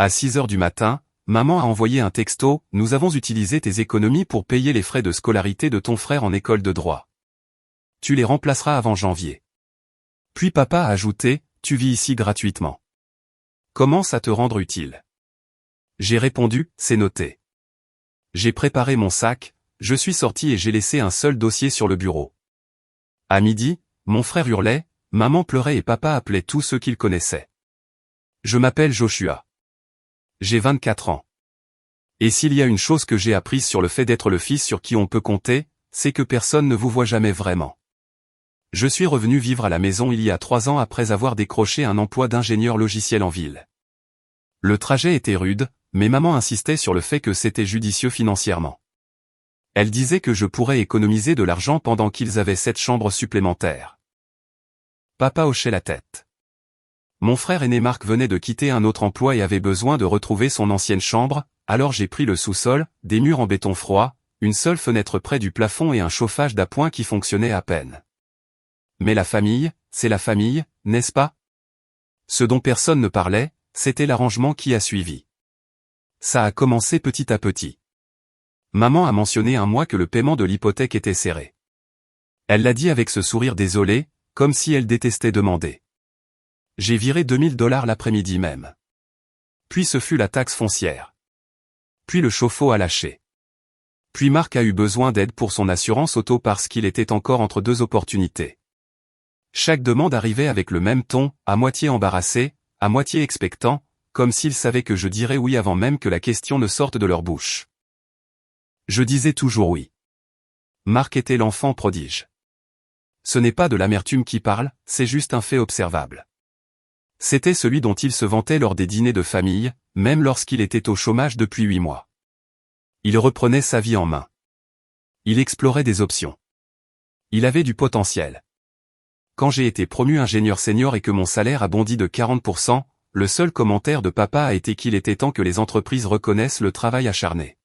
À 6 heures du matin, maman a envoyé un texto, « Nous avons utilisé tes économies pour payer les frais de scolarité de ton frère en école de droit. Tu les remplaceras avant janvier. » Puis papa a ajouté, « Tu vis ici gratuitement. Commence à te rendre utile. » J'ai répondu, « C'est noté. » J'ai préparé mon sac, je suis sorti et j'ai laissé un seul dossier sur le bureau. À midi, mon frère hurlait, maman pleurait et papa appelait tous ceux qu'il connaissait. Je m'appelle Joshua. J'ai 24 ans. Et s'il y a une chose que j'ai apprise sur le fait d'être le fils sur qui on peut compter, c'est que personne ne vous voit jamais vraiment. Je suis revenu vivre à la maison il y a 3 ans après avoir décroché un emploi d'ingénieur logiciel en ville. Le trajet était rude, mais maman insistait sur le fait que c'était judicieux financièrement. Elle disait que je pourrais économiser de l'argent pendant qu'ils avaient 7 chambres supplémentaires. Papa hochait la tête. Mon frère aîné Marc venait de quitter un autre emploi et avait besoin de retrouver son ancienne chambre, alors j'ai pris le sous-sol, des murs en béton froid, une seule fenêtre près du plafond et un chauffage d'appoint qui fonctionnait à peine. Mais la famille, c'est la famille, n'est-ce pas? Ce dont personne ne parlait, c'était l'arrangement qui a suivi. Ça a commencé petit à petit. Maman a mentionné un mois que le paiement de l'hypothèque était serré. Elle l'a dit avec ce sourire désolé, comme si elle détestait demander. J'ai viré $2000 l'après-midi même. Puis ce fut la taxe foncière. Puis le chauffe-eau a lâché. Puis Marc a eu besoin d'aide pour son assurance auto parce qu'il était encore entre 2 opportunités. Chaque demande arrivait avec le même ton, à moitié embarrassé, à moitié expectant, comme s'ils savaient que je dirais oui avant même que la question ne sorte de leur bouche. Je disais toujours oui. Marc était l'enfant prodige. Ce n'est pas de l'amertume qui parle, c'est juste un fait observable. C'était celui dont il se vantait lors des dîners de famille, même lorsqu'il était au chômage depuis 8 mois. Il reprenait sa vie en main. Il explorait des options. Il avait du potentiel. Quand j'ai été promu ingénieur senior et que mon salaire a bondi de 40%, le seul commentaire de papa a été qu'il était temps que les entreprises reconnaissent le travail acharné.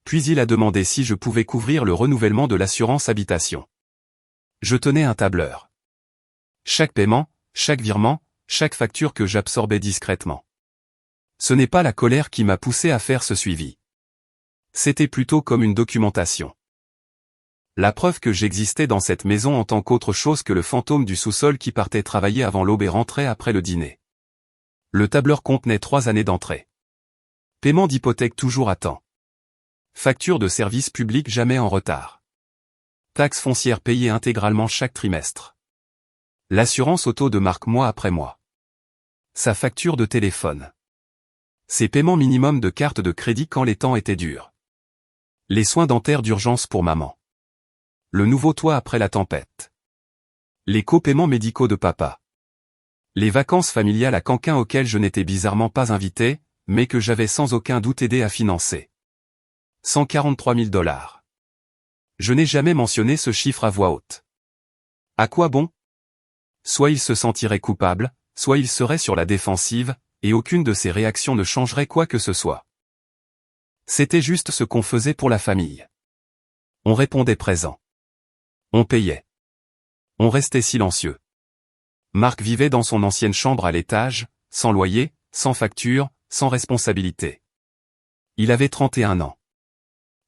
Puis il a demandé si je pouvais couvrir le renouvellement de l'assurance habitation. Je tenais un tableur. Chaque paiement, chaque virement, chaque facture que j'absorbais discrètement. Ce n'est pas la colère qui m'a poussé à faire ce suivi. C'était plutôt comme une documentation. La preuve que j'existais dans cette maison en tant qu'autre chose que le fantôme du sous-sol qui partait travailler avant l'aube et rentrait après le dîner. Le tableur contenait 3 années d'entrée. Paiement d'hypothèque toujours à temps. Facture de service public jamais en retard. Taxe foncière payée intégralement chaque trimestre. L'assurance auto de Marc mois après mois. Sa facture de téléphone. Ses paiements minimums de carte de crédit quand les temps étaient durs. Les soins dentaires d'urgence pour maman. Le nouveau toit après la tempête. Les copaiements médicaux de papa. Les vacances familiales à Canquin auxquelles je n'étais bizarrement pas invité, mais que j'avais sans aucun doute aidé à financer. 143 000 $. Je n'ai jamais mentionné ce chiffre à voix haute. À quoi bon? Soit il se sentirait coupable, soit il serait sur la défensive, et aucune de ses réactions ne changerait quoi que ce soit. C'était juste ce qu'on faisait pour la famille. On répondait présent. On payait. On restait silencieux. Marc vivait dans son ancienne chambre à l'étage, sans loyer, sans facture, sans responsabilité. Il avait 31 ans.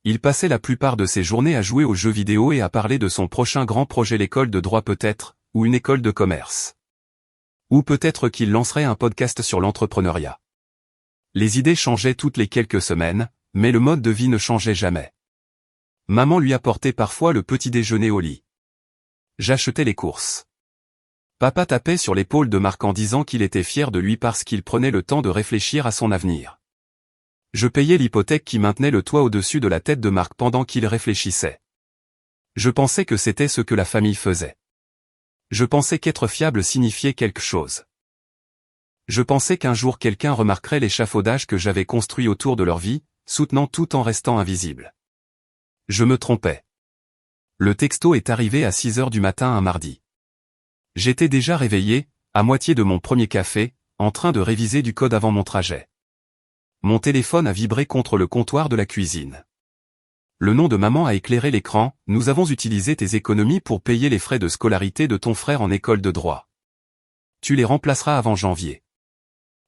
Il passait la plupart de ses journées à jouer aux jeux vidéo et à parler de son prochain grand projet, l'école de droit peut-être, ou une école de commerce. Ou peut-être qu'il lancerait un podcast sur l'entrepreneuriat. Les idées changeaient toutes les quelques semaines, mais le mode de vie ne changeait jamais. Maman lui apportait parfois le petit déjeuner au lit. J'achetais les courses. Papa tapait sur l'épaule de Marc en disant qu'il était fier de lui parce qu'il prenait le temps de réfléchir à son avenir. Je payais l'hypothèque qui maintenait le toit au-dessus de la tête de Marc pendant qu'il réfléchissait. Je pensais que c'était ce que la famille faisait. Je pensais qu'être fiable signifiait quelque chose. Je pensais qu'un jour quelqu'un remarquerait l'échafaudage que j'avais construit autour de leur vie, soutenant tout en restant invisible. Je me trompais. Le texto est arrivé à 6 heures du matin un mardi. J'étais déjà réveillé, à moitié de mon premier café, en train de réviser du code avant mon trajet. Mon téléphone a vibré contre le comptoir de la cuisine. Le nom de maman a éclairé l'écran, « Nous avons utilisé tes économies pour payer les frais de scolarité de ton frère en école de droit. Tu les remplaceras avant janvier. »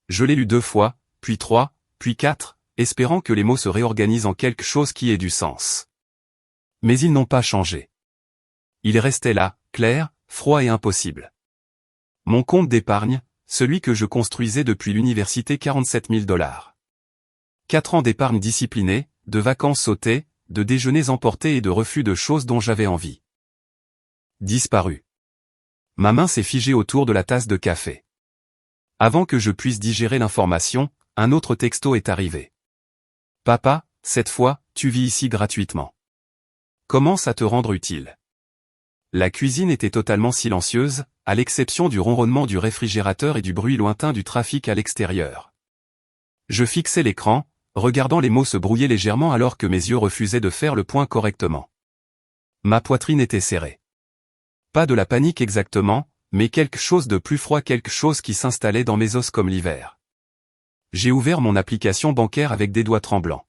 Je l'ai lu 2 fois, puis 3, puis 4, espérant que les mots se réorganisent en quelque chose qui ait du sens. Mais ils n'ont pas changé. Ils restaient là, clairs, froids et impossibles. Mon compte d'épargne, celui que je construisais depuis l'université, 47 000 $. 4 ans d'épargne disciplinée, de vacances sautées, de déjeuners emportés et de refus de choses dont j'avais envie. Disparu. Ma main s'est figée autour de la tasse de café. Avant que je puisse digérer l'information, un autre texto est arrivé. Papa, cette fois, tu vis ici gratuitement. Commence à te rendre utile. La cuisine était totalement silencieuse, à l'exception du ronronnement du réfrigérateur et du bruit lointain du trafic à l'extérieur. Je fixais l'écran, regardant les mots se brouiller légèrement alors que mes yeux refusaient de faire le point correctement. Ma poitrine était serrée. Pas de la panique exactement, mais quelque chose de plus froid, quelque chose qui s'installait dans mes os comme l'hiver. J'ai ouvert mon application bancaire avec des doigts tremblants.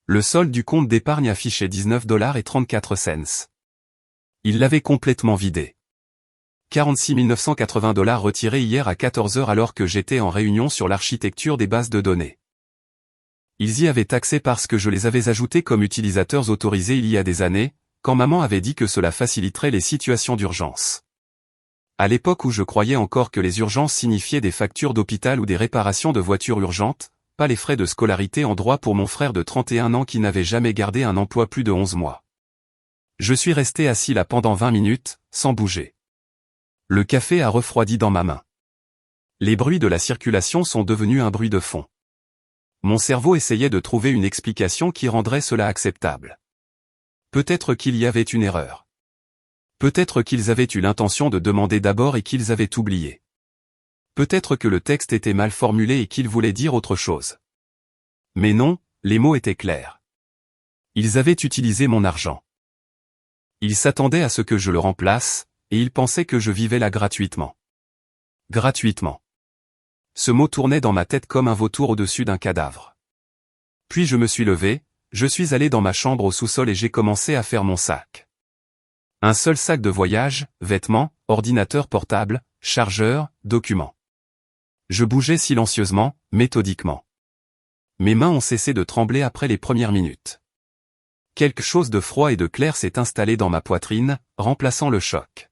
Le solde du compte d'épargne affichait 19,34 $. Il l'avait complètement vidé. 46 980 $ retirés hier à 14 h alors que j'étais en réunion sur l'architecture des bases de données. Ils y avaient taxé parce que je les avais ajoutés comme utilisateurs autorisés il y a des années, quand maman avait dit que cela faciliterait les situations d'urgence. À l'époque où je croyais encore que les urgences signifiaient des factures d'hôpital ou des réparations de voitures urgentes, pas les frais de scolarité en droit pour mon frère de 31 ans qui n'avait jamais gardé un emploi plus de 11 mois. Je suis resté assis là pendant 20 minutes, sans bouger. Le café a refroidi dans ma main. Les bruits de la circulation sont devenus un bruit de fond. Mon cerveau essayait de trouver une explication qui rendrait cela acceptable. Peut-être qu'il y avait une erreur. Peut-être qu'ils avaient eu l'intention de demander d'abord et qu'ils avaient oublié. Peut-être que le texte était mal formulé et qu'ils voulaient dire autre chose. Mais non, les mots étaient clairs. Ils avaient utilisé mon argent. Ils s'attendaient à ce que je le remplace, et ils pensaient que je vivais là gratuitement. Gratuitement. Ce mot tournait dans ma tête comme un vautour au-dessus d'un cadavre. Puis je me suis levé, je suis allé dans ma chambre au sous-sol et j'ai commencé à faire mon sac. Un seul sac de voyage, vêtements, ordinateur portable, chargeur, documents. Je bougeais silencieusement, méthodiquement. Mes mains ont cessé de trembler après les premières minutes. Quelque chose de froid et de clair s'est installé dans ma poitrine, remplaçant le choc.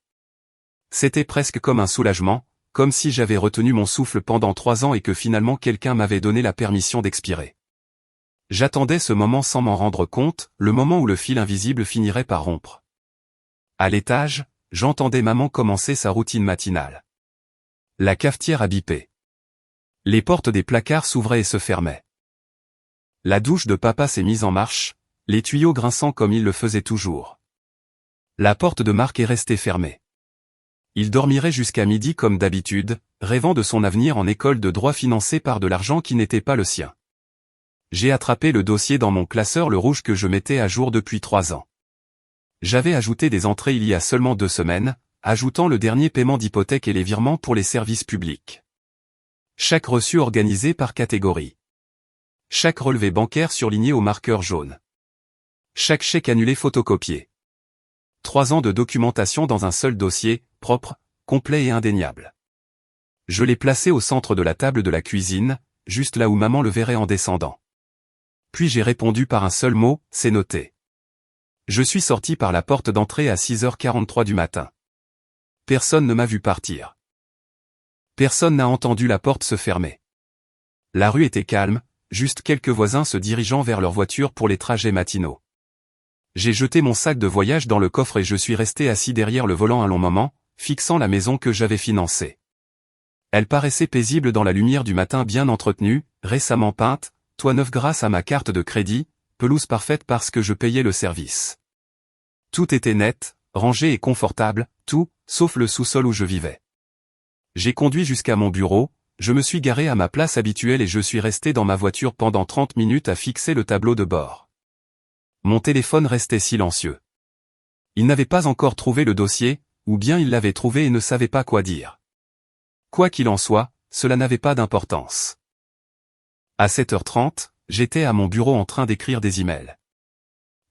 C'était presque comme un soulagement, comme si j'avais retenu mon souffle pendant 3 ans et que finalement quelqu'un m'avait donné la permission d'expirer. J'attendais ce moment sans m'en rendre compte, le moment où le fil invisible finirait par rompre. À l'étage, j'entendais maman commencer sa routine matinale. La cafetière a bipé. Les portes des placards s'ouvraient et se fermaient. La douche de papa s'est mise en marche, les tuyaux grinçant comme ils le faisaient toujours. La porte de Marc est restée fermée. Il dormirait jusqu'à midi comme d'habitude, rêvant de son avenir en école de droit financé par de l'argent qui n'était pas le sien. J'ai attrapé le dossier dans mon classeur le rouge que je mettais à jour depuis 3 ans. J'avais ajouté des entrées il y a seulement 2 semaines, ajoutant le dernier paiement d'hypothèque et les virements pour les services publics. Chaque reçu organisé par catégorie. Chaque relevé bancaire surligné au marqueur jaune. Chaque chèque annulé photocopié. 3 ans de documentation dans un seul dossier, propre, complet et indéniable. Je l'ai placé au centre de la table de la cuisine, juste là où maman le verrait en descendant. Puis j'ai répondu par un seul mot, c'est noté. Je suis sorti par la porte d'entrée à 6h43 du matin. Personne ne m'a vu partir. Personne n'a entendu la porte se fermer. La rue était calme, juste quelques voisins se dirigeant vers leur voiture pour les trajets matinaux. J'ai jeté mon sac de voyage dans le coffre et je suis resté assis derrière le volant un long moment, fixant la maison que j'avais financée. Elle paraissait paisible dans la lumière du matin bien entretenue, récemment peinte, toit neuf grâce à ma carte de crédit, pelouse parfaite parce que je payais le service. Tout était net, rangé et confortable, tout, sauf le sous-sol où je vivais. J'ai conduit jusqu'à mon bureau, je me suis garé à ma place habituelle et je suis resté dans ma voiture pendant 30 minutes à fixer le tableau de bord. Mon téléphone restait silencieux. Il n'avait pas encore trouvé le dossier, ou bien il l'avait trouvé et ne savait pas quoi dire. Quoi qu'il en soit, cela n'avait pas d'importance. À 7h30, j'étais à mon bureau en train d'écrire des emails.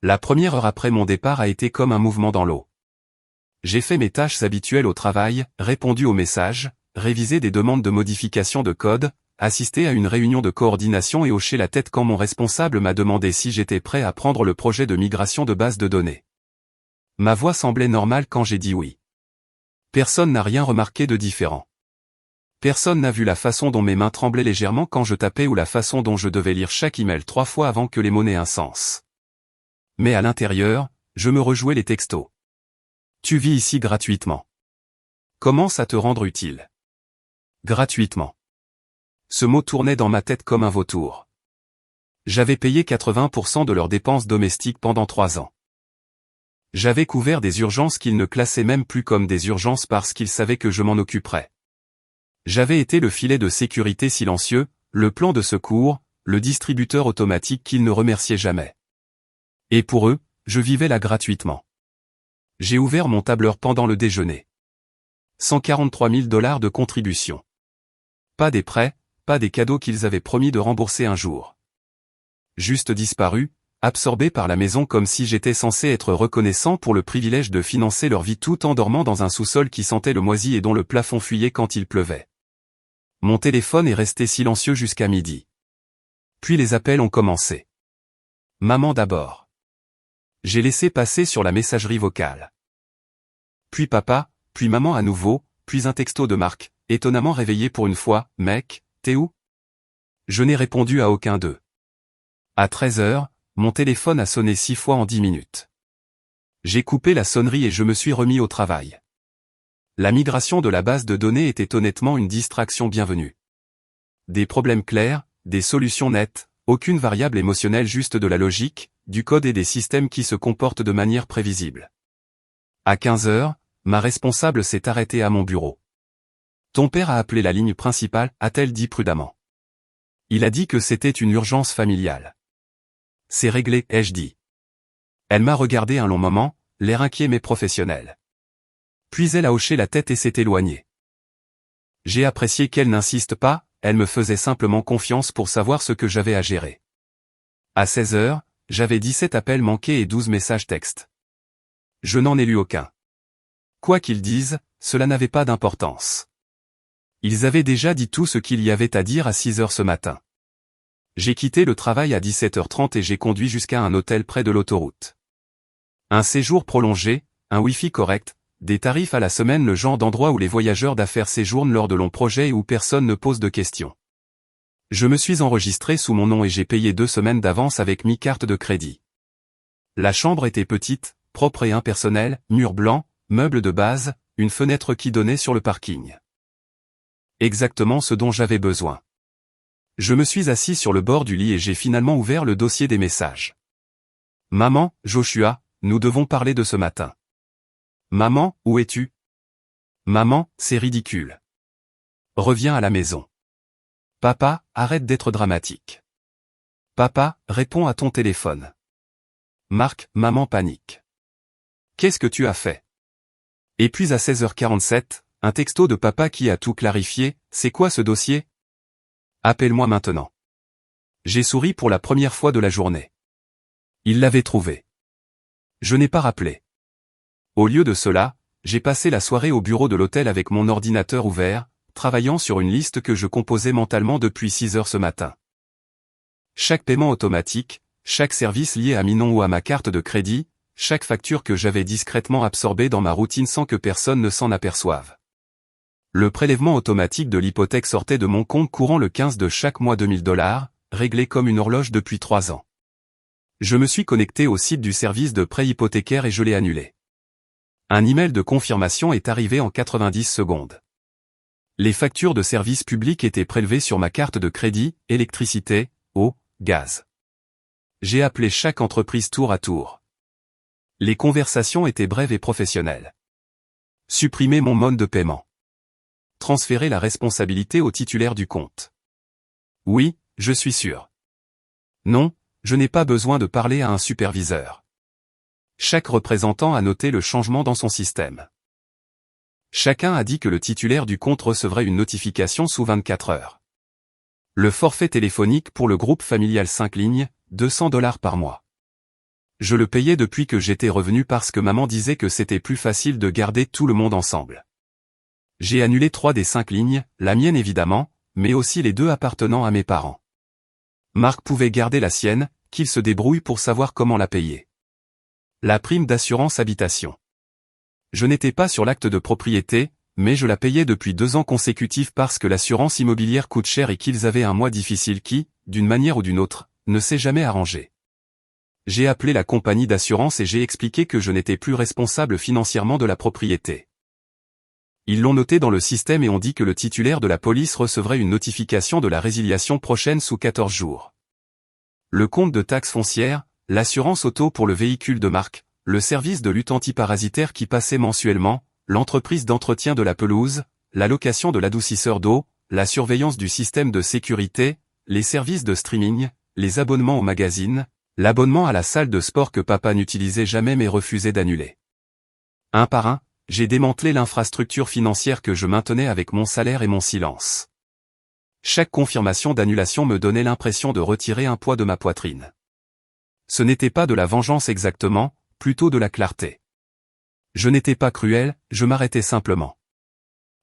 La première heure après mon départ a été comme un mouvement dans l'eau. J'ai fait mes tâches habituelles au travail, répondu aux messages, révisé des demandes de modification de code, assister à une réunion de coordination et hocher la tête quand mon responsable m'a demandé si j'étais prêt à prendre le projet de migration de base de données. Ma voix semblait normale quand j'ai dit oui. Personne n'a rien remarqué de différent. Personne n'a vu la façon dont mes mains tremblaient légèrement quand je tapais ou la façon dont je devais lire chaque email 3 fois avant que les mots n'aient un sens. Mais à l'intérieur, je me rejouais les textos. Tu vis ici gratuitement. Commence à te rendre utile. Gratuitement. Ce mot tournait dans ma tête comme un vautour. J'avais payé 80% de leurs dépenses domestiques pendant 3 ans. J'avais couvert des urgences qu'ils ne classaient même plus comme des urgences parce qu'ils savaient que je m'en occuperais. J'avais été le filet de sécurité silencieux, le plan de secours, le distributeur automatique qu'ils ne remerciaient jamais. Et pour eux, je vivais là gratuitement. J'ai ouvert mon tableur pendant le déjeuner. 143 000 $ de contribution. Pas des prêts, pas des cadeaux qu'ils avaient promis de rembourser un jour. Juste disparu, absorbé par la maison comme si j'étais censé être reconnaissant pour le privilège de financer leur vie tout en dormant dans un sous-sol qui sentait le moisi et dont le plafond fuyait quand il pleuvait. Mon téléphone est resté silencieux jusqu'à midi. Puis les appels ont commencé. Maman d'abord. J'ai laissé passer sur la messagerie vocale. Puis papa, puis maman à nouveau, puis un texto de Marc, étonnamment réveillé pour une fois, « Mec, t'es où ?» Je n'ai répondu à aucun d'eux. À 13h, mon téléphone a sonné 6 fois en 10 minutes. J'ai coupé la sonnerie et je me suis remis au travail. La migration de la base de données était honnêtement une distraction bienvenue. Des problèmes clairs, des solutions nettes, aucune variable émotionnelle, juste de la logique, du code et des systèmes qui se comportent de manière prévisible. À 15h, ma responsable s'est arrêtée à mon bureau. « Ton père a appelé la ligne principale », a-t-elle dit prudemment. Il a dit que c'était une urgence familiale. « C'est réglé », ai-je dit. Elle m'a regardé un long moment, l'air inquiet mais professionnel. Puis elle a hoché la tête et s'est éloignée. J'ai apprécié qu'elle n'insiste pas, elle me faisait simplement confiance pour savoir ce que j'avais à gérer. À 16h, j'avais 17 appels manqués et 12 messages textes. Je n'en ai lu aucun. Quoi qu'ils disent, cela n'avait pas d'importance. Ils avaient déjà dit tout ce qu'il y avait à dire à 6h ce matin. J'ai quitté le travail à 17h30 et j'ai conduit jusqu'à un hôtel près de l'autoroute. Un séjour prolongé, un Wi-Fi correct, des tarifs à la semaine, le genre d'endroit où les voyageurs d'affaires séjournent lors de longs projets et où personne ne pose de questions. Je me suis enregistré sous mon nom et j'ai payé 2 semaines d'avance avec mi carte de crédit. La chambre était petite, propre et impersonnelle, murs blancs, meubles de base, une fenêtre qui donnait sur le parking. Exactement ce dont j'avais besoin. Je me suis assis sur le bord du lit et j'ai finalement ouvert le dossier des messages. Maman, Joshua, nous devons parler de ce matin. Maman, où es-tu? Maman, c'est ridicule. Reviens à la maison. Papa, arrête d'être dramatique. Papa, réponds à ton téléphone. Marc, maman panique. Qu'est-ce que tu as fait? Et puis à 16h47, un texto de papa qui a tout clarifié, c'est quoi ce dossier? Appelle-moi maintenant. J'ai souri pour la première fois de la journée. Il l'avait trouvé. Je n'ai pas rappelé. Au lieu de cela, j'ai passé la soirée au bureau de l'hôtel avec mon ordinateur ouvert, travaillant sur une liste que je composais mentalement depuis 6h ce matin. Chaque paiement automatique, chaque service lié à Minon ou à ma carte de crédit, chaque facture que j'avais discrètement absorbée dans ma routine sans que personne ne s'en aperçoive. Le prélèvement automatique de l'hypothèque sortait de mon compte courant le 15 de chaque mois, 2000 $, réglé comme une horloge depuis 3 ans. Je me suis connecté au site du service de prêt hypothécaire et je l'ai annulé. Un email de confirmation est arrivé en 90 secondes. Les factures de services publics étaient prélevées sur ma carte de crédit, électricité, eau, gaz. J'ai appelé chaque entreprise tour à tour. Les conversations étaient brèves et professionnelles. Supprimer mon mode de paiement. Transférer la responsabilité au titulaire du compte. Oui, je suis sûr. Non, je n'ai pas besoin de parler à un superviseur. Chaque représentant a noté le changement dans son système. Chacun a dit que le titulaire du compte recevrait une notification sous 24 heures. Le forfait téléphonique pour le groupe familial 5 lignes, 200 $ par mois. Je le payais depuis que j'étais revenu parce que maman disait que c'était plus facile de garder tout le monde ensemble. J'ai annulé 3 des 5 lignes, la mienne évidemment, mais aussi les deux appartenant à mes parents. Marc pouvait garder la sienne, qu'il se débrouille pour savoir comment la payer. La prime d'assurance habitation. Je n'étais pas sur l'acte de propriété, mais je la payais depuis 2 ans consécutifs parce que l'assurance immobilière coûte cher et qu'ils avaient un mois difficile qui, d'une manière ou d'une autre, ne s'est jamais arrangé. J'ai appelé la compagnie d'assurance et j'ai expliqué que je n'étais plus responsable financièrement de la propriété. Ils l'ont noté dans le système et ont dit que le titulaire de la police recevrait une notification de la résiliation prochaine sous 14 jours. Le compte de taxe foncière, l'assurance auto pour le véhicule de marque, le service de lutte antiparasitaire qui passait mensuellement, l'entreprise d'entretien de la pelouse, la location de l'adoucisseur d'eau, la surveillance du système de sécurité, les services de streaming, les abonnements au magazine, l'abonnement à la salle de sport que papa n'utilisait jamais mais refusait d'annuler. Un par un, j'ai démantelé l'infrastructure financière que je maintenais avec mon salaire et mon silence. Chaque confirmation d'annulation me donnait l'impression de retirer un poids de ma poitrine. Ce n'était pas de la vengeance exactement, plutôt de la clarté. Je n'étais pas cruel, je m'arrêtais simplement.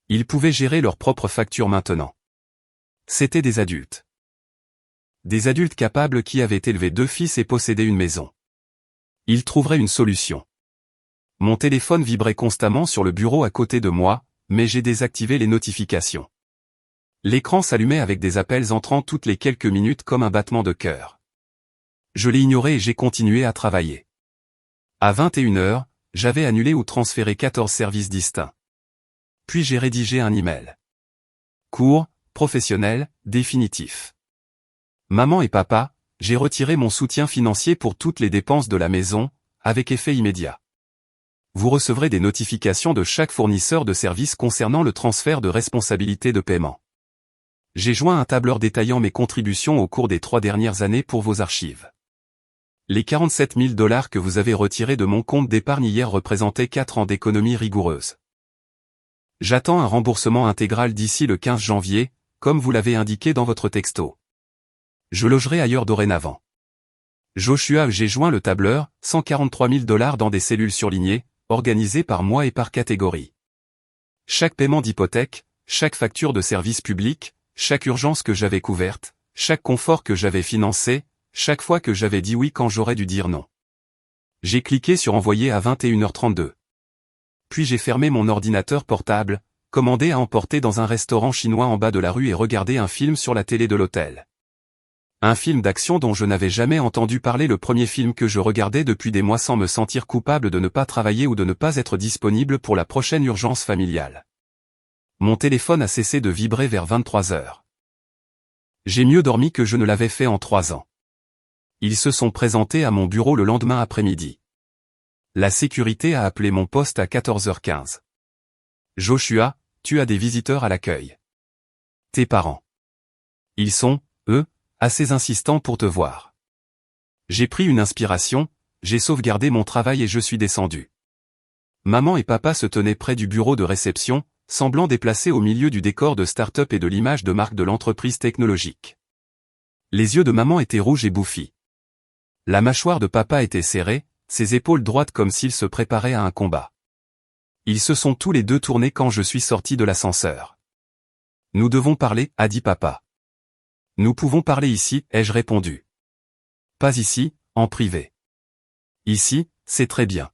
Ils pouvaient gérer leurs propres factures maintenant. C'étaient des adultes. Des adultes capables qui avaient élevé 2 fils et possédaient une maison. Ils trouveraient une solution. Mon téléphone vibrait constamment sur le bureau à côté de moi, mais j'ai désactivé les notifications. L'écran s'allumait avec des appels entrant toutes les quelques minutes comme un battement de cœur. Je l'ai ignoré et j'ai continué à travailler. À 21h, j'avais annulé ou transféré 14 services distincts. Puis j'ai rédigé un email. Court, professionnel, définitif. Maman et papa, j'ai retiré mon soutien financier pour toutes les dépenses de la maison, avec effet immédiat. Vous recevrez des notifications de chaque fournisseur de services concernant le transfert de responsabilité de paiement. J'ai joint un tableur détaillant mes contributions au cours des 3 dernières années pour vos archives. Les 47 000 $ que vous avez retirés de mon compte d'épargne hier représentaient 4 ans d'économie rigoureuse. J'attends un remboursement intégral d'ici le 15 janvier, comme vous l'avez indiqué dans votre texto. Je logerai ailleurs dorénavant. Joshua, j'ai joint le tableur, 143 000 $ dans des cellules surlignées, organisées par mois et par catégorie. Chaque paiement d'hypothèque, chaque facture de service public, chaque urgence que j'avais couverte, chaque confort que j'avais financé, chaque fois que j'avais dit oui quand j'aurais dû dire non. J'ai cliqué sur envoyer à 21h32. Puis j'ai fermé mon ordinateur portable, commandé à emporter dans un restaurant chinois en bas de la rue et regardé un film sur la télé de l'hôtel. Un film d'action dont je n'avais jamais entendu parler, le premier film que je regardais depuis des mois sans me sentir coupable de ne pas travailler ou de ne pas être disponible pour la prochaine urgence familiale. Mon téléphone a cessé de vibrer vers 23h. J'ai mieux dormi que je ne l'avais fait en 3 ans. Ils se sont présentés à mon bureau le lendemain après-midi. La sécurité a appelé mon poste à 14h15. Joshua, tu as des visiteurs à l'accueil. Tes parents. Ils sont, eux, assez insistants pour te voir. J'ai pris une inspiration, j'ai sauvegardé mon travail et je suis descendu. Maman et papa se tenaient près du bureau de réception, semblant déplacés au milieu du décor de start-up et de l'image de marque de l'entreprise technologique. Les yeux de maman étaient rouges et bouffis. La mâchoire de papa était serrée, ses épaules droites comme s'il se préparait à un combat. Ils se sont tous les deux tournés quand je suis sorti de l'ascenseur. Nous devons parler, a dit papa. Nous pouvons parler ici, ai-je répondu. Pas ici, en privé. Ici, c'est très bien.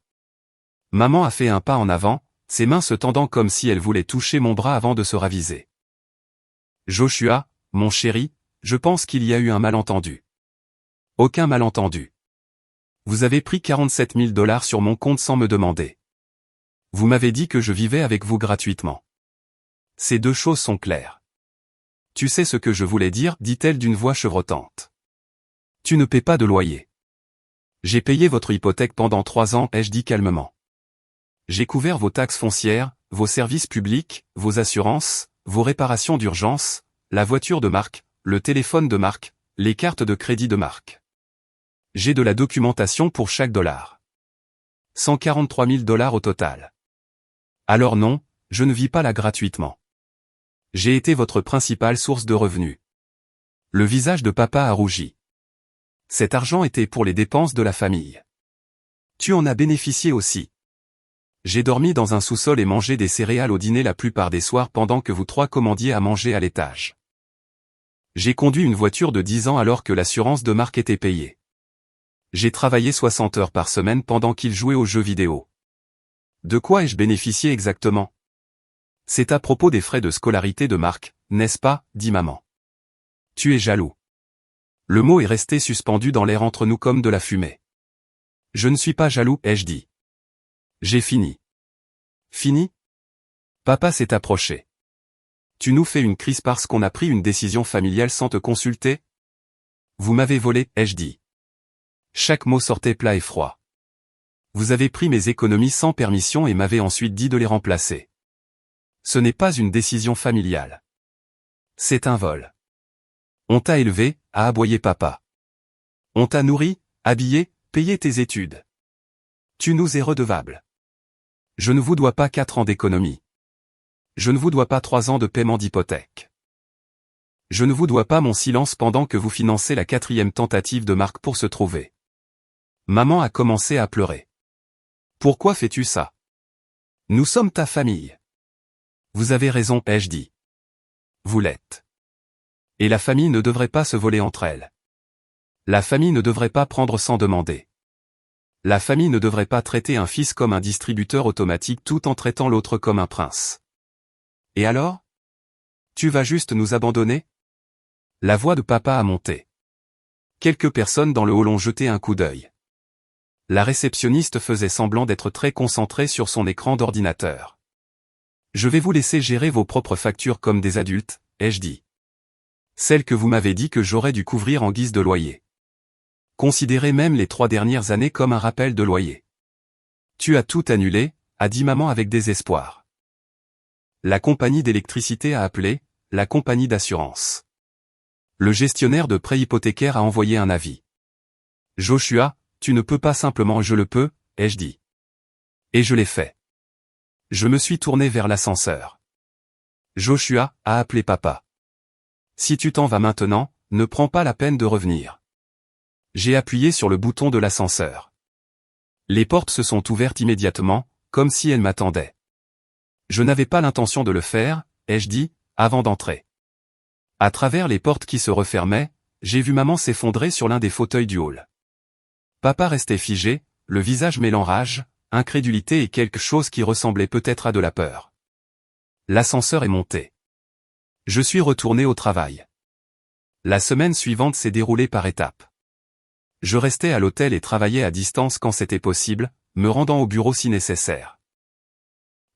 Maman a fait un pas en avant, ses mains se tendant comme si elle voulait toucher mon bras avant de se raviser. Joshua, mon chéri, je pense qu'il y a eu un malentendu. Aucun malentendu. Vous avez pris 47 000 $ sur mon compte sans me demander. Vous m'avez dit que je vivais avec vous gratuitement. Ces 2 choses sont claires. Tu sais ce que je voulais dire, dit-elle d'une voix chevrotante. Tu ne paies pas de loyer. J'ai payé votre hypothèque pendant 3 ans, ai-je dit calmement. J'ai couvert vos taxes foncières, vos services publics, vos assurances, vos réparations d'urgence, la voiture de marque, le téléphone de marque, les cartes de crédit de marque. J'ai de la documentation pour chaque dollar. 143 000 $ au total. Alors non, je ne vis pas là gratuitement. J'ai été votre principale source de revenus. Le visage de papa a rougi. Cet argent était pour les dépenses de la famille. Tu en as bénéficié aussi. J'ai dormi dans un sous-sol et mangé des céréales au dîner la plupart des soirs pendant que vous 3 commandiez à manger à l'étage. J'ai conduit une voiture de 10 ans alors que l'assurance de marque était payée. J'ai travaillé 60 heures par semaine pendant qu'il jouait aux jeux vidéo. De quoi ai-je bénéficié exactement? C'est à propos des frais de scolarité de Marc, n'est-ce pas, dit maman. Tu es jaloux. Le mot est resté suspendu dans l'air entre nous comme de la fumée. Je ne suis pas jaloux, ai-je dit. J'ai fini. Fini? Papa s'est approché. Tu nous fais une crise parce qu'on a pris une décision familiale sans te consulter? Vous m'avez volé, ai-je dit. Chaque mot sortait plat et froid. Vous avez pris mes économies sans permission et m'avez ensuite dit de les remplacer. Ce n'est pas une décision familiale. C'est un vol. On t'a élevé, a aboyé papa. On t'a nourri, habillé, payé tes études. Tu nous es redevable. Je ne vous dois pas 4 ans d'économie. Je ne vous dois pas 3 ans de paiement d'hypothèque. Je ne vous dois pas mon silence pendant que vous financez la 4e tentative de Marc pour se trouver. Maman a commencé à pleurer. Pourquoi fais-tu ça? Nous sommes ta famille. Vous avez raison, ai-je dit. Vous l'êtes. Et la famille ne devrait pas se voler entre elles. La famille ne devrait pas prendre sans demander. La famille ne devrait pas traiter un fils comme un distributeur automatique tout en traitant l'autre comme un prince. Et alors? Tu vas juste nous abandonner? La voix de papa a monté. Quelques personnes dans le hall ont jeté un coup d'œil. La réceptionniste faisait semblant d'être très concentrée sur son écran d'ordinateur. Je vais vous laisser gérer vos propres factures comme des adultes, ai-je dit. Celles que vous m'avez dit que j'aurais dû couvrir en guise de loyer. Considérez même les 3 dernières années comme un rappel de loyer. Tu as tout annulé, a dit maman avec désespoir. La compagnie d'électricité a appelé, la compagnie d'assurance. Le gestionnaire de prêt hypothécaire a envoyé un avis. Joshua, tu ne peux pas simplement je le peux, ai-je dit. Et je l'ai fait. Je me suis tourné vers l'ascenseur. Joshua a appelé papa. Si tu t'en vas maintenant, ne prends pas la peine de revenir. J'ai appuyé sur le bouton de l'ascenseur. Les portes se sont ouvertes immédiatement, comme si elles m'attendaient. Je n'avais pas l'intention de le faire, ai-je dit, avant d'entrer. À travers les portes qui se refermaient, j'ai vu maman s'effondrer sur l'un des fauteuils du hall. Papa restait figé, le visage mêlant rage, incrédulité et quelque chose qui ressemblait peut-être à de la peur. L'ascenseur est monté. Je suis retourné au travail. La semaine suivante s'est déroulée par étapes. Je restais à l'hôtel et travaillais à distance quand c'était possible, me rendant au bureau si nécessaire.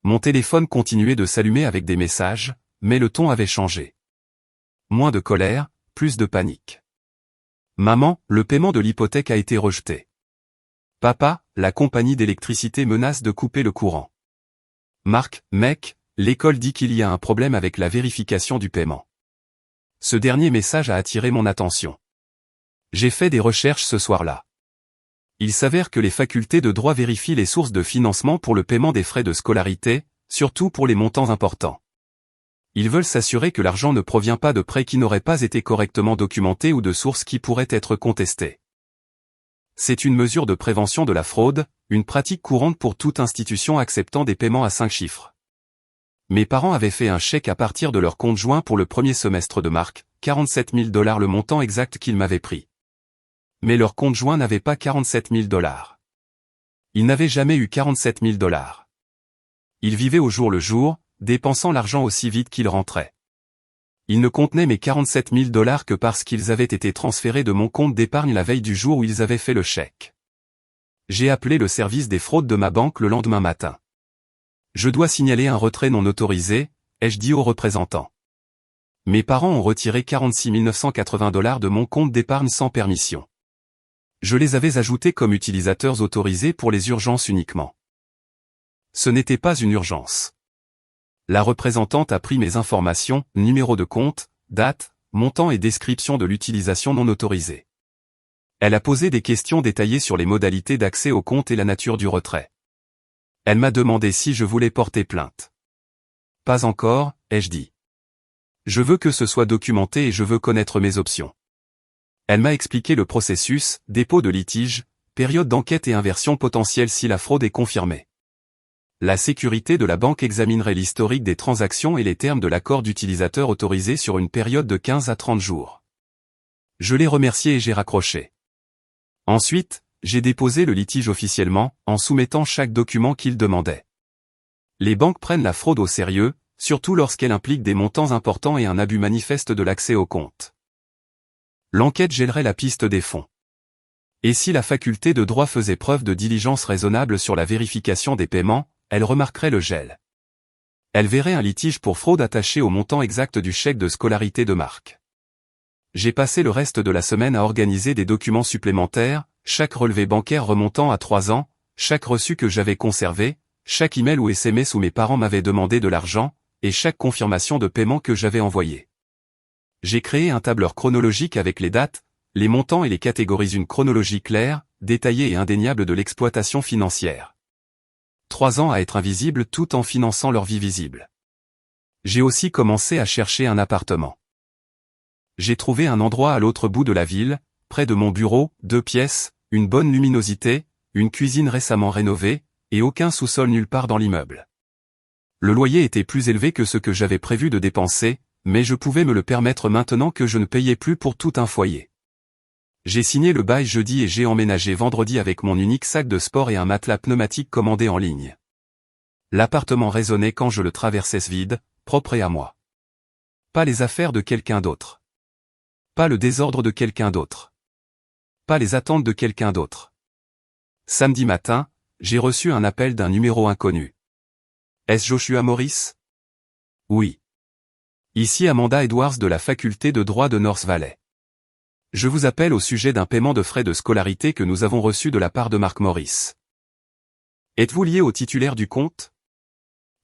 Mon téléphone continuait de s'allumer avec des messages, mais le ton avait changé. Moins de colère, plus de panique. Maman, le paiement de l'hypothèque a été rejeté. Papa, la compagnie d'électricité menace de couper le courant. Marc, mec, l'école dit qu'il y a un problème avec la vérification du paiement. Ce dernier message a attiré mon attention. J'ai fait des recherches ce soir-là. Il s'avère que les facultés de droit vérifient les sources de financement pour le paiement des frais de scolarité, surtout pour les montants importants. Ils veulent s'assurer que l'argent ne provient pas de prêts qui n'auraient pas été correctement documentés ou de sources qui pourraient être contestées. C'est une mesure de prévention de la fraude, une pratique courante pour toute institution acceptant des paiements à 5 chiffres. Mes parents avaient fait un chèque à partir de leur compte joint pour le premier semestre de Marc, 47 000 $ le montant exact qu'ils m'avaient pris. Mais leur compte joint n'avait pas 47 000 $. Ils n'avaient jamais eu 47 000 $. Ils vivaient au jour le jour, dépensant l'argent aussi vite qu'il rentrait. Ils ne contenaient mes 47 000 $ que parce qu'ils avaient été transférés de mon compte d'épargne la veille du jour où ils avaient fait le chèque. J'ai appelé le service des fraudes de ma banque le lendemain matin. Je dois signaler un retrait non autorisé, ai-je dit au représentant. Mes parents ont retiré 46 980 $ de mon compte d'épargne sans permission. Je les avais ajoutés comme utilisateurs autorisés pour les urgences uniquement. Ce n'était pas une urgence. La représentante a pris mes informations, numéro de compte, date, montant et description de l'utilisation non autorisée. Elle a posé des questions détaillées sur les modalités d'accès au compte et la nature du retrait. Elle m'a demandé si je voulais porter plainte. Pas encore, ai-je dit. Je veux que ce soit documenté et je veux connaître mes options. Elle m'a expliqué le processus, dépôt de litige, période d'enquête et inversion potentielle si la fraude est confirmée. La sécurité de la banque examinerait l'historique des transactions et les termes de l'accord d'utilisateur autorisé sur une période de 15 à 30 jours. Je l'ai remercié et j'ai raccroché. Ensuite, j'ai déposé le litige officiellement, en soumettant chaque document qu'il demandait. Les banques prennent la fraude au sérieux, surtout lorsqu'elle implique des montants importants et un abus manifeste de l'accès aux comptes. L'enquête gèlerait la piste des fonds. Et si la faculté de droit faisait preuve de diligence raisonnable sur la vérification des paiements, elle remarquerait le gel. Elle verrait un litige pour fraude attaché au montant exact du chèque de scolarité de Marc. J'ai passé le reste de la semaine à organiser des documents supplémentaires, chaque relevé bancaire remontant à 3 ans, chaque reçu que j'avais conservé, chaque email ou SMS où mes parents m'avaient demandé de l'argent, et chaque confirmation de paiement que j'avais envoyée. J'ai créé un tableur chronologique avec les dates, les montants et les catégories, une chronologie claire, détaillée et indéniable de l'exploitation financière. 3 ans à être invisibles tout en finançant leur vie visible. J'ai aussi commencé à chercher un appartement. J'ai trouvé un endroit à l'autre bout de la ville, près de mon bureau, 2 pièces, une bonne luminosité, une cuisine récemment rénovée, et aucun sous-sol nulle part dans l'immeuble. Le loyer était plus élevé que ce que j'avais prévu de dépenser, mais je pouvais me le permettre maintenant que je ne payais plus pour tout un foyer. J'ai signé le bail jeudi et j'ai emménagé vendredi avec mon unique sac de sport et un matelas pneumatique commandé en ligne. L'appartement résonnait quand je le traversais vide, propre et à moi. Pas les affaires de quelqu'un d'autre. Pas le désordre de quelqu'un d'autre. Pas les attentes de quelqu'un d'autre. Samedi matin, j'ai reçu un appel d'un numéro inconnu. Est-ce Joshua Morris? Oui. Ici Amanda Edwards de la faculté de droit de North Valley. Je vous appelle au sujet d'un paiement de frais de scolarité que nous avons reçu de la part de Mark Morris. Êtes-vous lié au titulaire du compte?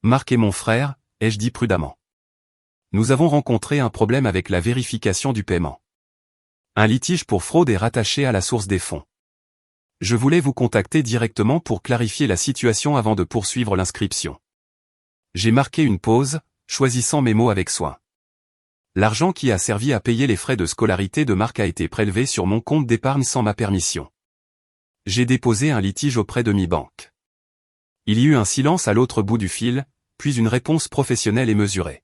Mark est mon frère, ai-je dit prudemment. Nous avons rencontré un problème avec la vérification du paiement. Un litige pour fraude est rattaché à la source des fonds. Je voulais vous contacter directement pour clarifier la situation avant de poursuivre l'inscription. J'ai marqué une pause, choisissant mes mots avec soin. L'argent qui a servi à payer les frais de scolarité de Marc a été prélevé sur mon compte d'épargne sans ma permission. J'ai déposé un litige auprès de mi-banque. Il y eut un silence à l'autre bout du fil, puis une réponse professionnelle et mesurée.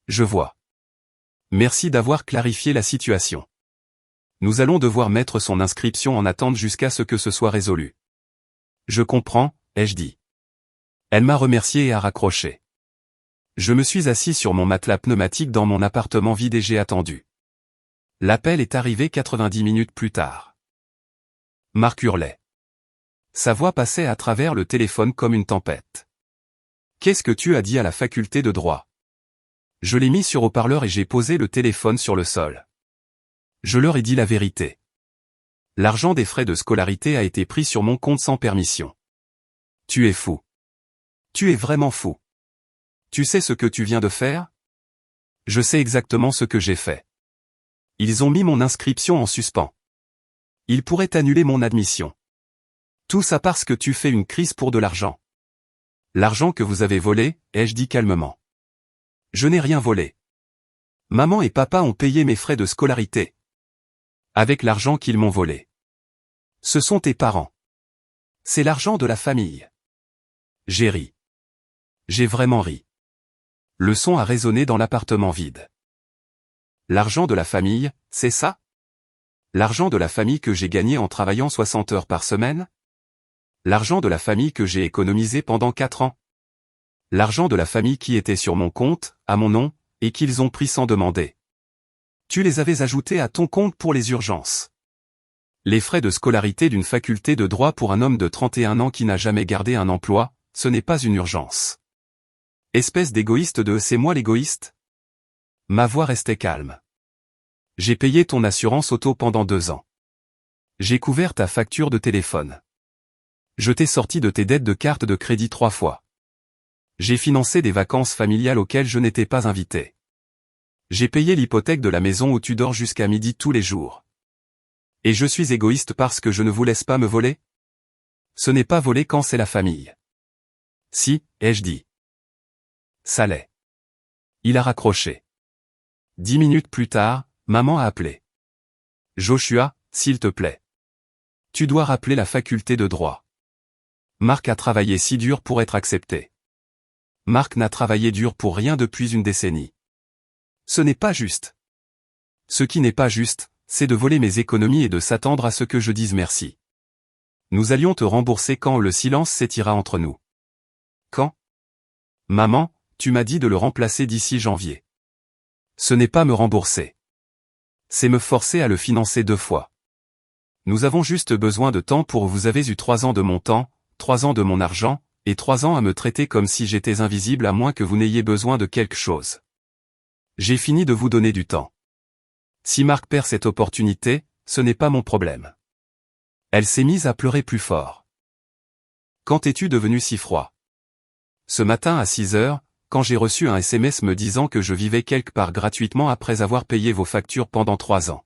Je vois. Merci d'avoir clarifié la situation. Nous allons devoir mettre son inscription en attente jusqu'à ce que ce soit résolu. Je comprends, ai-je dit. Elle m'a remercié et a raccroché. Je me suis assis sur mon matelas pneumatique dans mon appartement vide et j'ai attendu. L'appel est arrivé 90 minutes plus tard. Marc hurlait. Sa voix passait à travers le téléphone comme une tempête. Qu'est-ce que tu as dit à la faculté de droit? Je l'ai mis sur haut-parleur et j'ai posé le téléphone sur le sol. Je leur ai dit la vérité. L'argent des frais de scolarité a été pris sur mon compte sans permission. Tu es fou. Tu es vraiment fou. Tu sais ce que tu viens de faire? Je sais exactement ce que j'ai fait. Ils ont mis mon inscription en suspens. Ils pourraient annuler mon admission. Tout ça parce que tu fais une crise pour de l'argent. L'argent que vous avez volé, ai-je dit calmement. Je n'ai rien volé. Maman et papa ont payé mes frais de scolarité. Avec l'argent qu'ils m'ont volé. Ce sont tes parents. C'est l'argent de la famille. J'ai ri. J'ai vraiment ri. Le son a résonné dans l'appartement vide. L'argent de la famille, c'est ça? L'argent de la famille que j'ai gagné en travaillant 60 heures par semaine? L'argent de la famille que j'ai économisé pendant 4 ans? L'argent de la famille qui était sur mon compte, à mon nom, et qu'ils ont pris sans demander. Tu les avais ajoutés à ton compte pour les urgences. Les frais de scolarité d'une faculté de droit pour un homme de 31 ans qui n'a jamais gardé un emploi, ce n'est pas une urgence. Espèce d'égoïste de c'est moi l'égoïste? Ma voix restait calme. J'ai payé ton assurance auto pendant 2 ans. J'ai couvert ta facture de téléphone. Je t'ai sorti de tes dettes de carte de crédit 3 fois. J'ai financé des vacances familiales auxquelles je n'étais pas invité. J'ai payé l'hypothèque de la maison où tu dors jusqu'à midi tous les jours. Et je suis égoïste parce que je ne vous laisse pas me voler? Ce n'est pas voler quand c'est la famille. Si, ai-je dit. Ça l'est. Il a raccroché. 10 minutes plus tard, maman a appelé. Joshua, s'il te plaît. Tu dois rappeler la faculté de droit. Marc a travaillé si dur pour être accepté. Marc n'a travaillé dur pour rien depuis une décennie. Ce n'est pas juste. Ce qui n'est pas juste, c'est de voler mes économies et de s'attendre à ce que je dise merci. Nous allions te rembourser quand le silence s'étira entre nous. Quand? Maman, tu m'as dit de le remplacer d'ici janvier. Ce n'est pas me rembourser. C'est me forcer à le financer 2 fois. Nous avons juste besoin de temps pour vous avez eu 3 ans de mon temps, 3 ans de mon argent, et 3 ans à me traiter comme si j'étais invisible à moins que vous n'ayez besoin de quelque chose. J'ai fini de vous donner du temps. Si Marc perd cette opportunité, ce n'est pas mon problème. Elle s'est mise à pleurer plus fort. Quand es-tu devenu si froid? Ce matin à 6 heures, quand j'ai reçu un SMS me disant que je vivais quelque part gratuitement après avoir payé vos factures pendant 3 ans.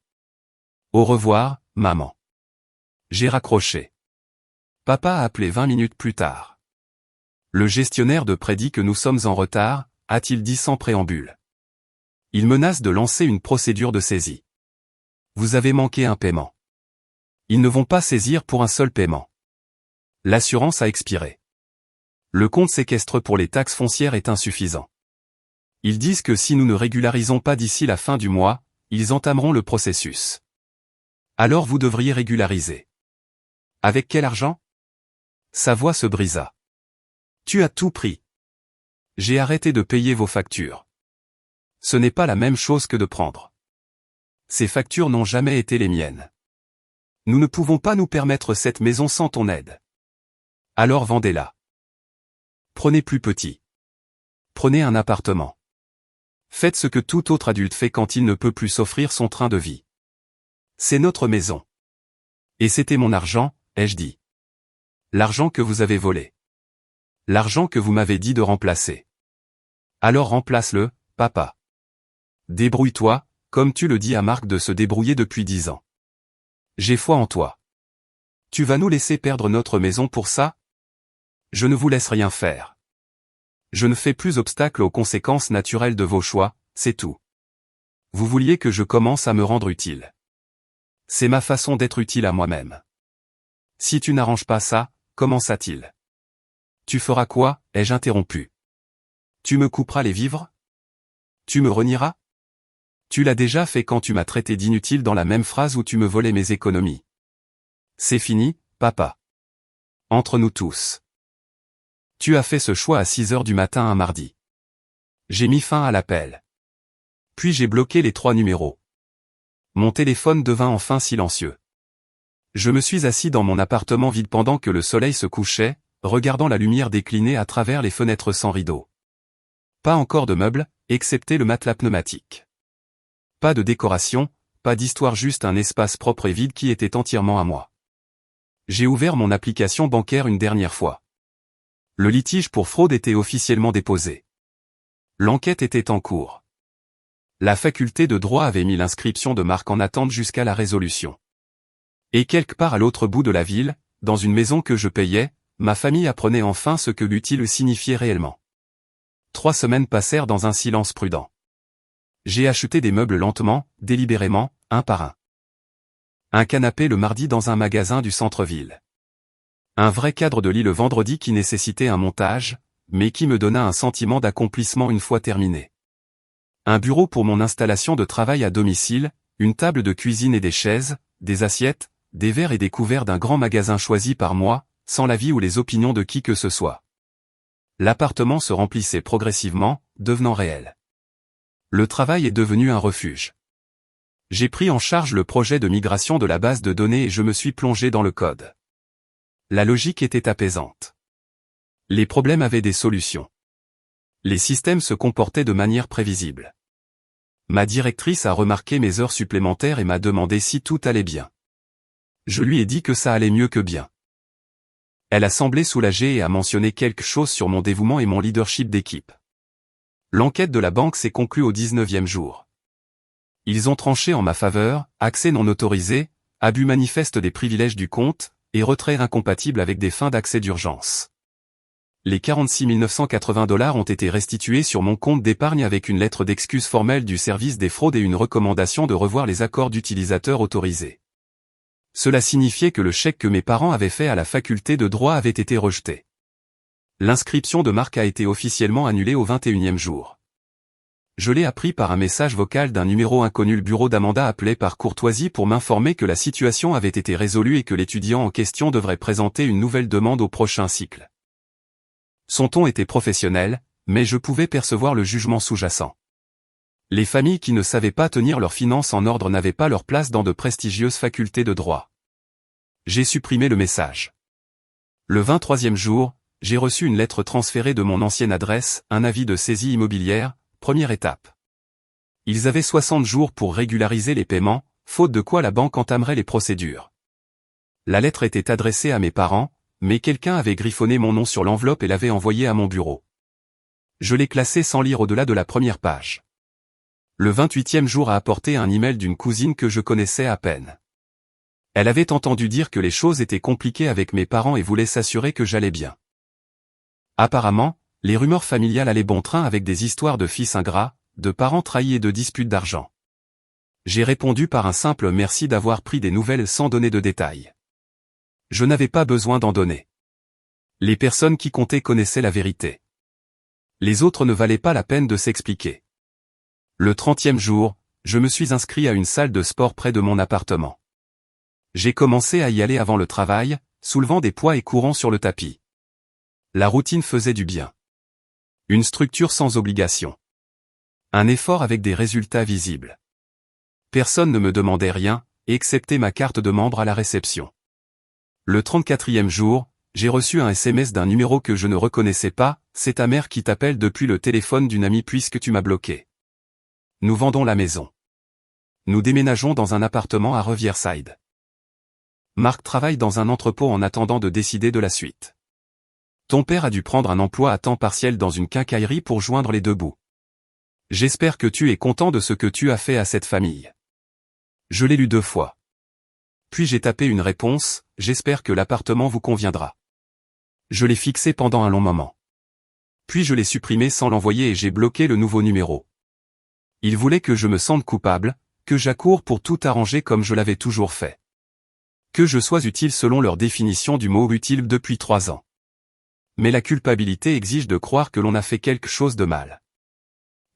Au revoir, maman. J'ai raccroché. Papa a appelé 20 minutes plus tard. Le gestionnaire de prêt dit que nous sommes en retard, a-t-il dit sans préambule. Il menace de lancer une procédure de saisie. Vous avez manqué un paiement. Ils ne vont pas saisir pour un seul paiement. L'assurance a expiré. Le compte séquestre pour les taxes foncières est insuffisant. Ils disent que si nous ne régularisons pas d'ici la fin du mois, ils entameront le processus. Alors vous devriez régulariser. Avec quel argent? Sa voix se brisa. Tu as tout pris. J'ai arrêté de payer vos factures. Ce n'est pas la même chose que de prendre. Ces factures n'ont jamais été les miennes. Nous ne pouvons pas nous permettre cette maison sans ton aide. Alors vendez-la. Prenez plus petit. Prenez un appartement. Faites ce que tout autre adulte fait quand il ne peut plus s'offrir son train de vie. C'est notre maison. Et c'était mon argent, ai-je dit. L'argent que vous avez volé. L'argent que vous m'avez dit de remplacer. Alors remplace-le, papa. Débrouille-toi, comme tu le dis à Marc de se débrouiller depuis 10 ans. J'ai foi en toi. Tu vas nous laisser perdre notre maison pour ça? Je ne vous laisse rien faire. Je ne fais plus obstacle aux conséquences naturelles de vos choix, c'est tout. Vous vouliez que je commence à me rendre utile. C'est ma façon d'être utile à moi-même. Si tu n'arranges pas ça, comment ça-t-il? Tu feras quoi, ai-je interrompu. Tu me couperas les vivres? Tu me renieras? Tu l'as déjà fait quand tu m'as traité d'inutile dans la même phrase où tu me volais mes économies. C'est fini, papa. Entre nous tous. Tu as fait ce choix à 6 heures du matin un mardi. J'ai mis fin à l'appel. Puis j'ai bloqué les 3 numéros. Mon téléphone devint enfin silencieux. Je me suis assis dans mon appartement vide pendant que le soleil se couchait, regardant la lumière décliner à travers les fenêtres sans rideaux. Pas encore de meubles, excepté le matelas pneumatique. Pas de décoration, pas d'histoire, juste un espace propre et vide qui était entièrement à moi. J'ai ouvert mon application bancaire une dernière fois. Le litige pour fraude était officiellement déposé. L'enquête était en cours. La faculté de droit avait mis l'inscription de Marc en attente jusqu'à la résolution. Et quelque part à l'autre bout de la ville, dans une maison que je payais, ma famille apprenait enfin ce que l'utile signifiait réellement. 3 semaines passèrent dans un silence prudent. J'ai acheté des meubles lentement, délibérément, un par un. Un canapé le mardi dans un magasin du centre-ville. Un vrai cadre de lit le vendredi qui nécessitait un montage, mais qui me donna un sentiment d'accomplissement une fois terminé. Un bureau pour mon installation de travail à domicile, une table de cuisine et des chaises, des assiettes, des verres et des couverts d'un grand magasin choisi par moi, sans l'avis ou les opinions de qui que ce soit. L'appartement se remplissait progressivement, devenant réel. Le travail est devenu un refuge. J'ai pris en charge le projet de migration de la base de données et je me suis plongé dans le code. La logique était apaisante. Les problèmes avaient des solutions. Les systèmes se comportaient de manière prévisible. Ma directrice a remarqué mes heures supplémentaires et m'a demandé si tout allait bien. Je lui ai dit que ça allait mieux que bien. Elle a semblé soulagée et a mentionné quelque chose sur mon dévouement et mon leadership d'équipe. L'enquête de la banque s'est conclue au 19e jour. Ils ont tranché en ma faveur, accès non autorisé, abus manifeste des privilèges du compte, et retrait incompatible avec des fins d'accès d'urgence. Les 46 980 $ ont été restitués sur mon compte d'épargne avec une lettre d'excuse formelle du service des fraudes et une recommandation de revoir les accords d'utilisateurs autorisés. Cela signifiait que le chèque que mes parents avaient fait à la faculté de droit avait été rejeté. L'inscription de Marc a été officiellement annulée au 21e jour. Je l'ai appris par un message vocal d'un numéro inconnu. Le bureau d'Amanda appelait par courtoisie pour m'informer que la situation avait été résolue et que l'étudiant en question devrait présenter une nouvelle demande au prochain cycle. Son ton était professionnel, mais je pouvais percevoir le jugement sous-jacent. Les familles qui ne savaient pas tenir leurs finances en ordre n'avaient pas leur place dans de prestigieuses facultés de droit. J'ai supprimé le message. Le 23e jour, j'ai reçu une lettre transférée de mon ancienne adresse, un avis de saisie immobilière, première étape. Ils avaient 60 jours pour régulariser les paiements, faute de quoi la banque entamerait les procédures. La lettre était adressée à mes parents, mais quelqu'un avait griffonné mon nom sur l'enveloppe et l'avait envoyée à mon bureau. Je l'ai classée sans lire au-delà de la première page. Le 28e jour a apporté un email d'une cousine que je connaissais à peine. Elle avait entendu dire que les choses étaient compliquées avec mes parents et voulait s'assurer que j'allais bien. Apparemment, les rumeurs familiales allaient bon train avec des histoires de fils ingrats, de parents trahis et de disputes d'argent. J'ai répondu par un simple merci d'avoir pris des nouvelles sans donner de détails. Je n'avais pas besoin d'en donner. Les personnes qui comptaient connaissaient la vérité. Les autres ne valaient pas la peine de s'expliquer. Le 30e jour, je me suis inscrit à une salle de sport près de mon appartement. J'ai commencé à y aller avant le travail, soulevant des poids et courant sur le tapis. La routine faisait du bien. Une structure sans obligation. Un effort avec des résultats visibles. Personne ne me demandait rien, excepté ma carte de membre à la réception. Le 34e jour, j'ai reçu un SMS d'un numéro que je ne reconnaissais pas, c'est ta mère qui t'appelle depuis le téléphone d'une amie puisque tu m'as bloqué. Nous vendons la maison. Nous déménageons dans un appartement à Riverside. Marc travaille dans un entrepôt en attendant de décider de la suite. Ton père a dû prendre un emploi à temps partiel dans une quincaillerie pour joindre les deux bouts. J'espère que tu es content de ce que tu as fait à cette famille. Je l'ai lu 2 fois. Puis j'ai tapé une réponse, j'espère que l'appartement vous conviendra. Je l'ai fixé pendant un long moment. Puis je l'ai supprimé sans l'envoyer et j'ai bloqué le nouveau numéro. Ils voulaient que je me sente coupable, que j'accoure pour tout arranger comme je l'avais toujours fait. Que je sois utile selon leur définition du mot utile depuis 3 ans. Mais la culpabilité exige de croire que l'on a fait quelque chose de mal.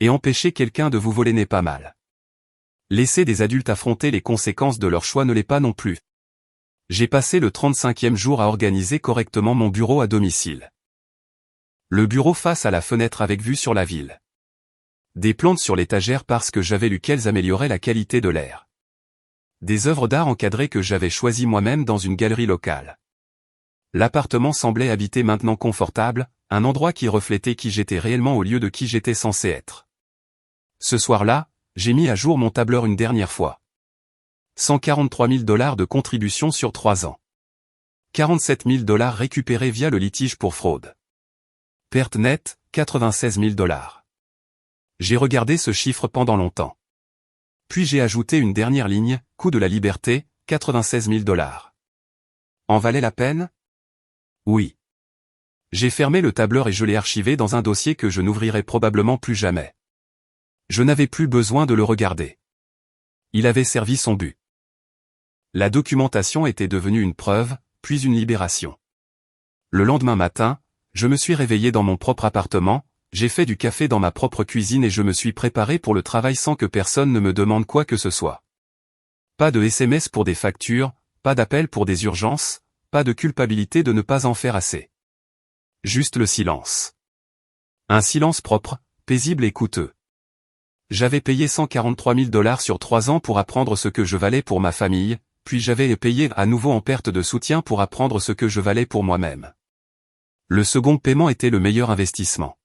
Et empêcher quelqu'un de vous voler n'est pas mal. Laisser des adultes affronter les conséquences de leur choix ne l'est pas non plus. J'ai passé le 35e jour à organiser correctement mon bureau à domicile. Le bureau face à la fenêtre avec vue sur la ville. Des plantes sur l'étagère parce que j'avais lu qu'elles amélioraient la qualité de l'air. Des œuvres d'art encadrées que j'avais choisies moi-même dans une galerie locale. L'appartement semblait habité maintenant confortable, un endroit qui reflétait qui j'étais réellement au lieu de qui j'étais censé être. Ce soir-là, j'ai mis à jour mon tableur une dernière fois. 143 000 $ de contribution sur 3 ans. 47 000 $ récupérés via le litige pour fraude. Perte nette, 96 000 $. J'ai regardé ce chiffre pendant longtemps. Puis j'ai ajouté une dernière ligne, coût de la liberté, 96 000 $. En valait la peine? Oui. J'ai fermé le tableur et je l'ai archivé dans un dossier que je n'ouvrirai probablement plus jamais. Je n'avais plus besoin de le regarder. Il avait servi son but. La documentation était devenue une preuve, puis une libération. Le lendemain matin, je me suis réveillé dans mon propre appartement, j'ai fait du café dans ma propre cuisine et je me suis préparé pour le travail sans que personne ne me demande quoi que ce soit. Pas de SMS pour des factures, pas d'appel pour des urgences, pas de culpabilité de ne pas en faire assez. Juste le silence. Un silence propre, paisible et coûteux. J'avais payé 143 000 $ sur 3 ans pour apprendre ce que je valais pour ma famille, puis j'avais payé à nouveau en perte de soutien pour apprendre ce que je valais pour moi-même. Le second paiement était le meilleur investissement.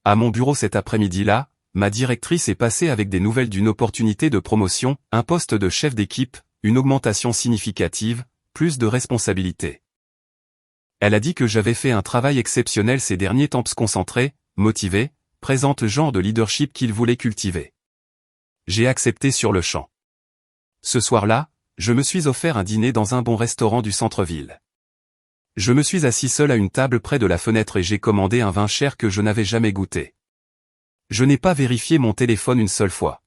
À mon bureau cet après-midi-là, ma directrice est passée avec des nouvelles d'une opportunité de promotion, un poste de chef d'équipe, une augmentation significative, plus de responsabilités. Elle a dit que j'avais fait un travail exceptionnel ces derniers temps, concentré, motivé, présente le genre de leadership qu'il voulait cultiver. J'ai accepté sur le champ. Ce soir-là, je me suis offert un dîner dans un bon restaurant du centre-ville. Je me suis assis seul à une table près de la fenêtre et j'ai commandé un vin cher que je n'avais jamais goûté. Je n'ai pas vérifié mon téléphone une seule fois.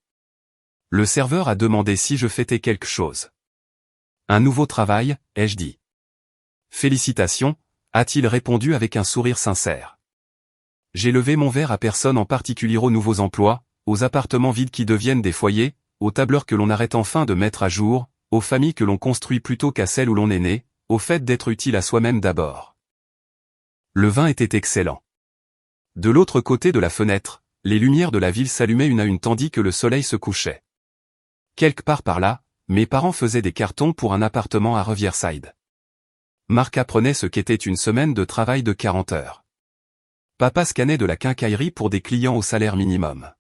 Le serveur a demandé si je fêtais quelque chose. Un nouveau travail, ai-je dit. Félicitations, a-t-il répondu avec un sourire sincère. J'ai levé mon verre à personne en particulier aux nouveaux emplois, aux appartements vides qui deviennent des foyers, aux tableurs que l'on arrête enfin de mettre à jour, aux familles que l'on construit plutôt qu'à celles où l'on est né, au fait d'être utile à soi-même d'abord. Le vin était excellent. De l'autre côté de la fenêtre, les lumières de la ville s'allumaient une à une tandis que le soleil se couchait. Quelque part par là, mes parents faisaient des cartons pour un appartement à Riverside. Marc apprenait ce qu'était une semaine de travail de 40 heures. Papa scannait de la quincaillerie pour des clients au salaire minimum.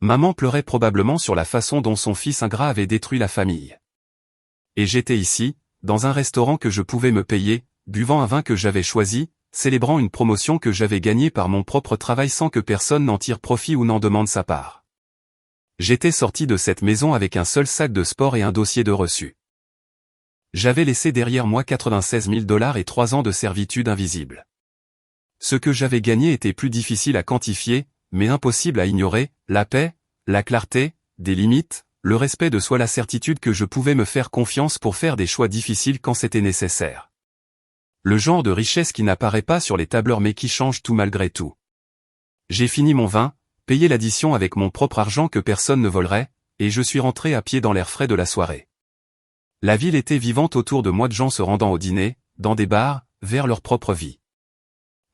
Maman pleurait probablement sur la façon dont son fils ingrat avait détruit la famille. Et j'étais ici, dans un restaurant que je pouvais me payer, buvant un vin que j'avais choisi, célébrant une promotion que j'avais gagnée par mon propre travail sans que personne n'en tire profit ou n'en demande sa part. J'étais sorti de cette maison avec un seul sac de sport et un dossier de reçu. J'avais laissé derrière moi 96 000 $ et 3 ans de servitude invisible. Ce que j'avais gagné était plus difficile à quantifier, mais impossible à ignorer, la paix, la clarté, des limites, le respect de soi, la certitude que je pouvais me faire confiance pour faire des choix difficiles quand c'était nécessaire. Le genre de richesse qui n'apparaît pas sur les tableurs mais qui change tout malgré tout. J'ai fini mon vin, payé l'addition avec mon propre argent que personne ne volerait, et je suis rentré à pied dans l'air frais de la soirée. La ville était vivante autour de moi, de gens se rendant au dîner, dans des bars, vers leur propre vie.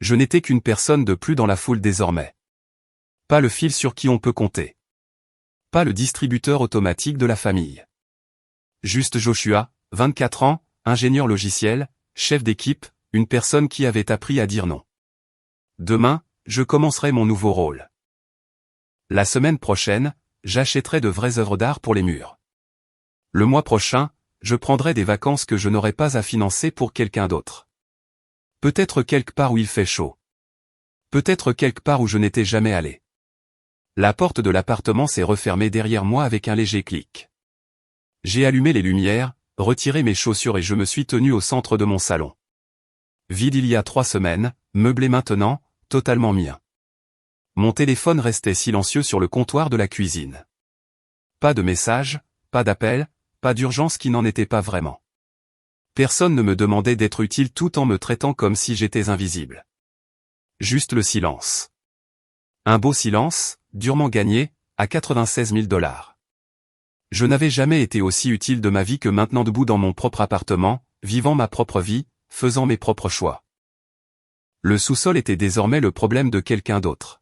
Je n'étais qu'une personne de plus dans la foule désormais. Pas le fil sur qui on peut compter. Pas le distributeur automatique de la famille. Juste Joshua, 24 ans, ingénieur logiciel, chef d'équipe, une personne qui avait appris à dire non. Demain, je commencerai mon nouveau rôle. La semaine prochaine, j'achèterai de vraies œuvres d'art pour les murs. Le mois prochain, je prendrai des vacances que je n'aurai pas à financer pour quelqu'un d'autre. Peut-être quelque part où il fait chaud. Peut-être quelque part où je n'étais jamais allé. La porte de l'appartement s'est refermée derrière moi avec un léger clic. J'ai allumé les lumières, retiré mes chaussures et je me suis tenu au centre de mon salon. Vide il y a 3 semaines, meublé maintenant, totalement mien. Mon téléphone restait silencieux sur le comptoir de la cuisine. Pas de message, pas d'appel, pas d'urgence qui n'en était pas vraiment. Personne ne me demandait d'être utile tout en me traitant comme si j'étais invisible. Juste le silence. Un beau silence, durement gagné, à 96 000 $. Je n'avais jamais été aussi utile de ma vie que maintenant, debout dans mon propre appartement, vivant ma propre vie, faisant mes propres choix. Le sous-sol était désormais le problème de quelqu'un d'autre.